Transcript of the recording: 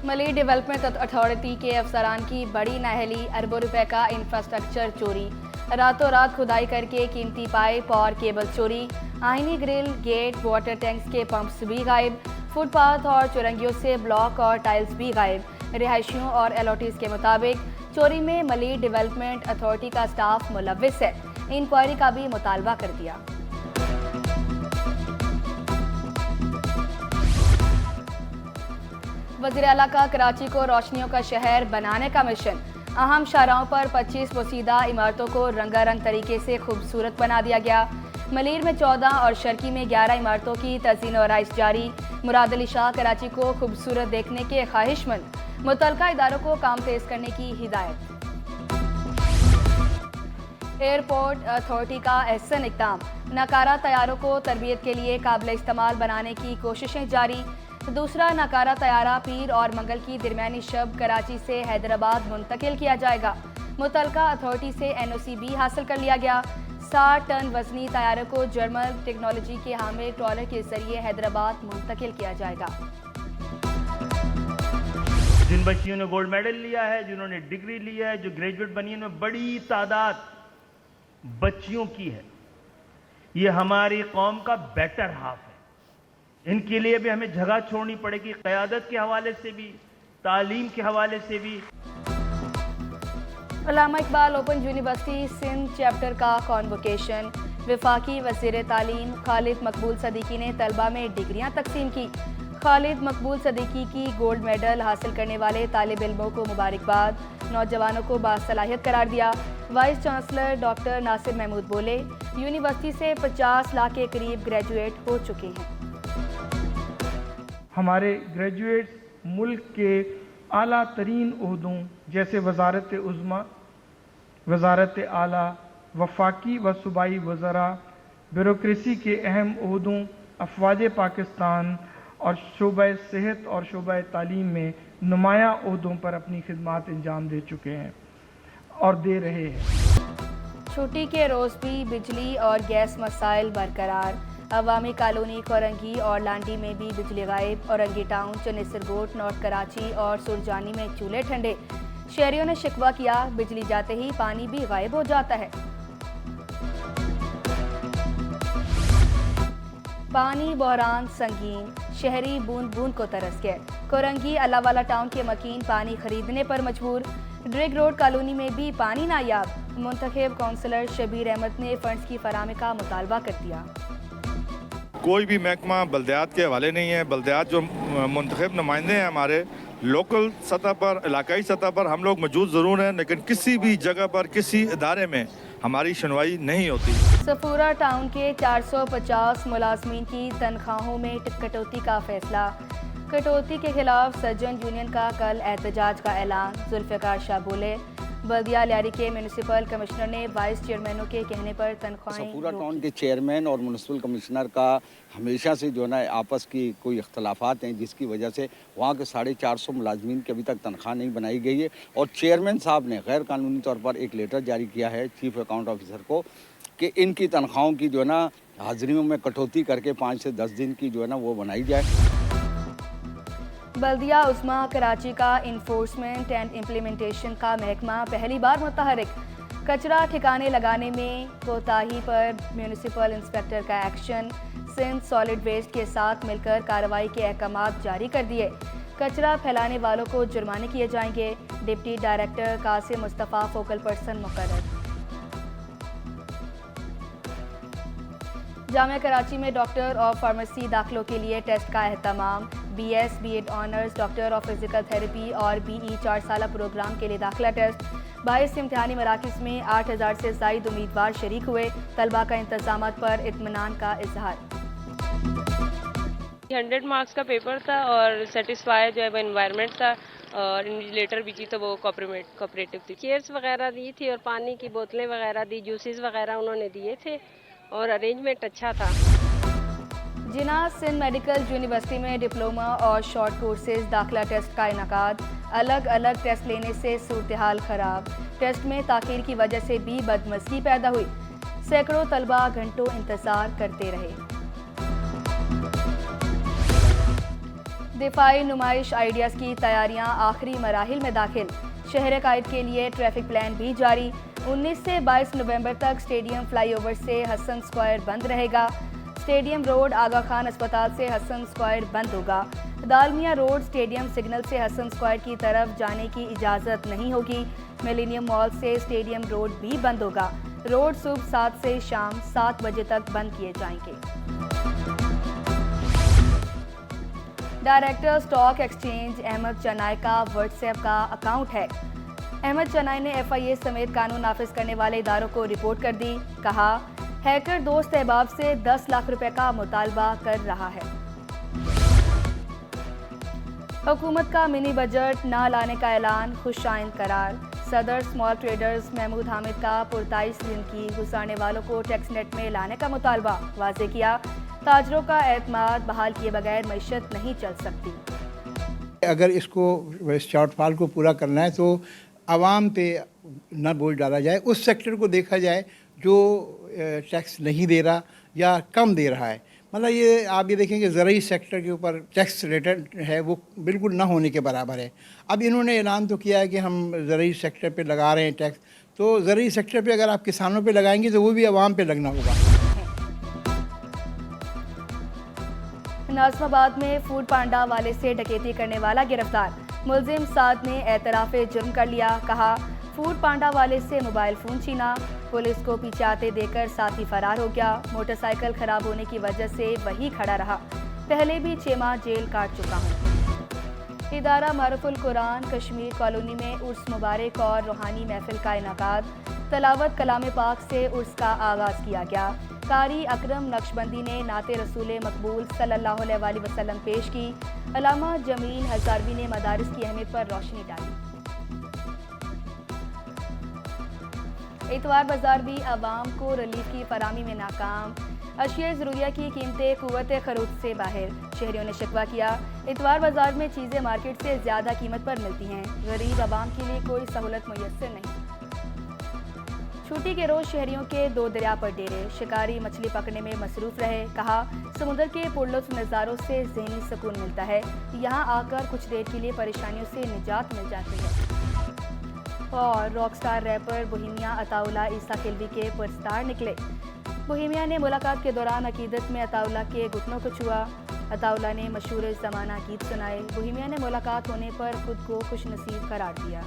मली development authority के अफसरान की बड़ी नाअहली, अरबों रुपए का इंफ्रास्ट्रक्चर चोरी। रातों रात खुदाई करके कीमती पाइप और केबल चोरी। आईनी ग्रिल, गेट, वाटर टैंक्स के पंप्स भी गायब। फुटपाथ और चुरंगियों से ब्लॉक और टाइल्स भी गायब। रिहायशियों और एलओटीज के मुताबिक चोरी में मली डेवलपमेंट अथॉरिटी का स्टाफ मुलव्विस है। इंक्वायरी का भी मुतालबा कर दिया। वज़ीर आला का कराची को रोशनियों का शहर बनाने का मिशन। अहम शाहराहों पर 25 पोसीदा इमारतों को रंगारंग तरीके से खूबसूरत बना दिया गया। मलीर में 14 और शर्की में 11 इमारतों की तज़ीन और आइश जारी। मुराद अली शाह कराची को खूबसूरत देखने के ख्वाहिशमंद, मुतल्लिका इदारों को काम तेज करने की हिदायत। एयरपोर्ट अथॉरिटी का अहसन इक़दाम। नाकारा तैयारों को तरबियत के लिए काबिल इस्तेमाल बनाने की कोशिशें जारी। दूसरा नाकारा तैयारा पीर और मंगल की दरमियानी शब कराची से हैदराबाद मुंतकिल किया जाएगा। मुतल्लिका अथॉरिटी से एनओसी भी हासिल कर लिया गया। 60 टन वजनी तैयारे को जर्मन टेक्नोलॉजी के हामिल ट्रॉलर के जरिए हैदराबाद मुंतकिल किया जाएगा। जिन बच्चियों ने गोल्ड मेडल लिया है, जिन्होंने डिग्री लिया है, जो ग्रेजुएट बनी है, उनमें बड़ी तादाद बच्चियों की है। ये हमारी कौम का बेटर हाफ है। इनके लिए भी हमें जगह छोड़नी पड़ेगी, क़यादत के हवाले से भी, तालीम के हवाले से भी। Allama Iqbal open university Sindh chapter का कॉन्वोकेशन। वफाकी वज़ीर तालीम खालिद मकबूल सदीकी ने तलबा में डिग्रियां तकसीम की। खालिद मकबूल सदीकी की गोल्ड मेडल हासिल करने वाले तालिब इल्मों को मुबारकबाद। नौजवानों को बासलाहियत करार दिया। Vice chancellor doctor Nasir Mahmood बोले, यूनिवर्सिटी से 50 लाख के करीब ग्रेजुएट हो चुके हैं। हमारे ग्रेजुएट्स मुल्क के आला तरीन ओहदों जैसे वजारत उज़्मा, वजारत आला, वफाकी व सूबाई वज़रा, ब्यूरोक्रेसी के अहम ओहदों, अफवाज पाकिस्तान और शोबा सेहत और शोबा तालीम में नुमाया ओहदों पर अपनी खिदमात अंजाम दे चुके हैं और दे रहे हैं। छुट्टी के रोज़ भी बिजली और गैस मसाइल बरकरार। अवामी कॉलोनी कोरंगी और लांडी में भी बिजली गायब। औरंगी टाउन, चनेसरगोट, नॉर्थ कराची और सुरजानी में चूल्हे ठंडे। शहरियों ने शिकवा किया, बिजली जाते ही पानी भी गायब हो जाता है। पानी बहरान संगीन, शहरी बूंद बूंद को तरस गए। कोरंगी अल्लाहवाला टाउन के मकीन पानी खरीदने पर मजबूर। ड्रिग रोड कॉलोनी में भी पानी नायाब। मुंतखब काउंसलर शबीर अहमद ने फंड्स की फराहमी का मुतालबा कर दिया। कोई भी महकमा बल्दियात के हवाले नहीं है। बल्दियात जो मुंतखब नुमाइंदे हैं हमारे लोकल सतह पर, इलाकाई सतह पर हम लोग मौजूद ज़रूर हैं, लेकिन किसी भी जगह पर, किसी इदारे में हमारी सुनवाई नहीं होती। सफूरा टाउन के 450 मुलाजमीन की तनख्वाहों में कटौती का फैसला। कटौती के खिलाफ सर्जन यूनियन का कल एहतजाज का ऐलान। जुल्फ़िकार शाह बोले, बल्दिया लियारी के म्यूनिसिपल कमिश्नर ने वाइस चेयरमैनों के कहने पर तनख्वाहें सफूरा टाउन के चेयरमैन और म्यूनिसिपल कमिश्नर का हमेशा से जो है ना आपस की कोई इख्तलाफात हैं, जिसकी वजह से वहाँ के 450 मुलाजमीन की अभी तक तनख्वाह नहीं बनाई गई है। और चेयरमैन साहब ने गैर कानूनी तौर पर एक लेटर जारी किया है चीफ अकाउंट ऑफिसर को कि इनकी तनख्वाहों की जो है ना हाजिरियों में कटौती करके 5 से 10 दिन की जो है ना वो बनाई जाए। बल्दिया उस्मा कराची का इन्फोर्समेंट एंड इम्प्लीमेंटेशन का महकमा पहली बार मुतहरिक। कचरा ठिकाने लगाने में कोताही पर म्यूनिसिपल इंस्पेक्टर का एक्शन। सिंध सॉलिड वेस्ट के साथ मिलकर कार्रवाई के अहकामात जारी कर दिए। कचरा फैलाने वालों को जुर्माने किए जाएंगे। Deputy director Qasim Mustafa focal person मुकर्रर। जामिया कराची में डॉक्टर ऑफ फार्मेसी दाखिलों के लिए टेस्ट का एहतमाम। BS, B.Ed honours, doctor of physical therapy और BE 4 साला प्रोग्राम के लिए दाखिला टेस्ट। 22 इम्तिहानी मराकिज़ में 8000 से ज़ायद उम्मीदवार शरीक हुए। तलबा का इंतज़ामात पर इत्मीनान का इजहार। 100 मार्क्स का पेपर था और सेटिस्फाई जो है वो एनवायरनमेंट था और इन्विजिलेटर भी थी तो वो कोऑपरेटिव थी। चेयर्स वगैरह दी थी और पानी की बोतलें वगैरह दी, जूसेस वगैरह उन्होंने दिए थे और अरेंजमेंट अच्छा था। जिना सिंध मेडिकल यूनिवर्सिटी में डिप्लोमा और शॉर्ट कोर्सेज दाखिला टेस्ट का इनकाद। अलग अलग टेस्ट लेने से सूरत हाल खराब। टेस्ट में ताखीर की वजह से भी बदमज़गी पैदा हुई। सैकड़ों तलबा घंटों इंतजार करते रहे। دفاعی نمائش آئیڈیاز کی تیاریاں آخری مراحل میں داخل، شہر قائد کے لیے ٹریفک پلان بھی جاری۔ 19 سے 22 نومبر تک سٹیڈیم فلائی اوور سے حسن سکوائر بند رہے گا۔ سٹیڈیم روڈ آغا خان اسپتال سے حسن سکوائر بند ہوگا۔ دالمیا روڈ سٹیڈیم سگنل سے حسن سکوائر کی طرف جانے کی اجازت نہیں ہوگی۔ ملینیم مال سے سٹیڈیم روڈ بھی بند ہوگا۔ روڈ صبح 7 سے شام 7 بجے تک بند کیے جائیں گے۔ ڈائریکٹر اسٹاک ایکسچینج احمد چنائی کا واٹس ایپ کا اکاؤنٹ ہے۔ احمد چنائی نے FIA سمیت قانون نافذ کرنے والے اداروں کو رپورٹ کر دی، کہا ہیکر دوست احباب سے 10 لاکھ روپے کا مطالبہ کر رہا ہے۔ حکومت کا منی بجٹ نہ لانے کا اعلان خوش آئند قرار۔ صدر اسمال ٹریڈرز محمود حامد کا پرتعیش زندگی گزارنے والوں کو ٹیکس نیٹ میں لانے کا مطالبہ، واضح کیا تاجروں کا اعتماد بحال کیے بغیر معیشت نہیں چل سکتی۔ اگر اس شارٹ فال کو پورا کرنا ہے تو عوام پہ نہ بوجھ ڈالا جائے، اس سیکٹر کو دیکھا جائے جو ٹیکس نہیں دے رہا یا کم دے رہا ہے۔ مطلب یہ آپ یہ دیکھیں کہ زرعی سیکٹر کے اوپر ٹیکس ریٹرن ہے وہ بالکل نہ ہونے کے برابر ہے۔ اب انہوں نے اعلان تو کیا ہے کہ ہم زرعی سیکٹر پہ لگا رہے ہیں ٹیکس، تو زرعی سیکٹر پہ اگر آپ کسانوں پہ لگائیں گے تو وہ بھی عوام پہ لگنا ہوگا۔ ناظم آباد میں فوڈ پانڈا والے سے ڈکیتی کرنے والا گرفتار، ملزم سعد نے اعتراف جرم کر لیا، کہا فوڈ پانڈا والے سے موبائل فون چھینا، پولیس کو پیچھے آتے دیکھ کر ساتھی فرار ہو گیا، موٹر سائیکل خراب ہونے کی وجہ سے وہی کھڑا رہا، پہلے بھی 6 ماہ جیل کاٹ چکا ہوں۔ ادارہ معرف القرآن کشمیر کالونی میں عرس مبارک اور روحانی محفل کا انعقاد، تلاوت کلام پاک سے عرس کا آغاز کیا گیا۔ قاری اکرم نقشبندی نے نعت رسول مقبول صلی اللہ علیہ وآلہ وسلم پیش کی، علامہ جمیل ہزاروی نے مدارس کی اہمیت پر روشنی ڈالی۔ اتوار بازار بھی عوام کو ریلیف کی فراہمی میں ناکام، اشیاء ضروریہ کی قیمتیں قوت خرید سے باہر، شہریوں نے شکوہ کیا اتوار بازار میں چیزیں مارکیٹ سے زیادہ قیمت پر ملتی ہیں، غریب عوام کے لیے کوئی سہولت میسر نہیں۔ چھٹی کے روز شہریوں کے 2 دریا پر ڈیرے، شکاری مچھلی پکڑنے میں مصروف رہے، کہا سمندر کے پرلطف نظاروں سے ذہنی سکون ملتا ہے، یہاں آ کر کچھ دیر کے لیے پریشانیوں سے نجات مل جاتی ہے۔ اور راک سٹار ریپر بوہیمیا عطا اللہ عیسیٰ کھلوی کے پرستار نکلے، بوہیمیا نے ملاقات کے دوران عقیدت میں عطا اللہ کے گھٹنوں کو چھوا، عطا اللہ نے مشہور زمانہ گیت سنائے، بوہیمیا نے ملاقات ہونے پر خود کو خوش نصیب قرار دیا۔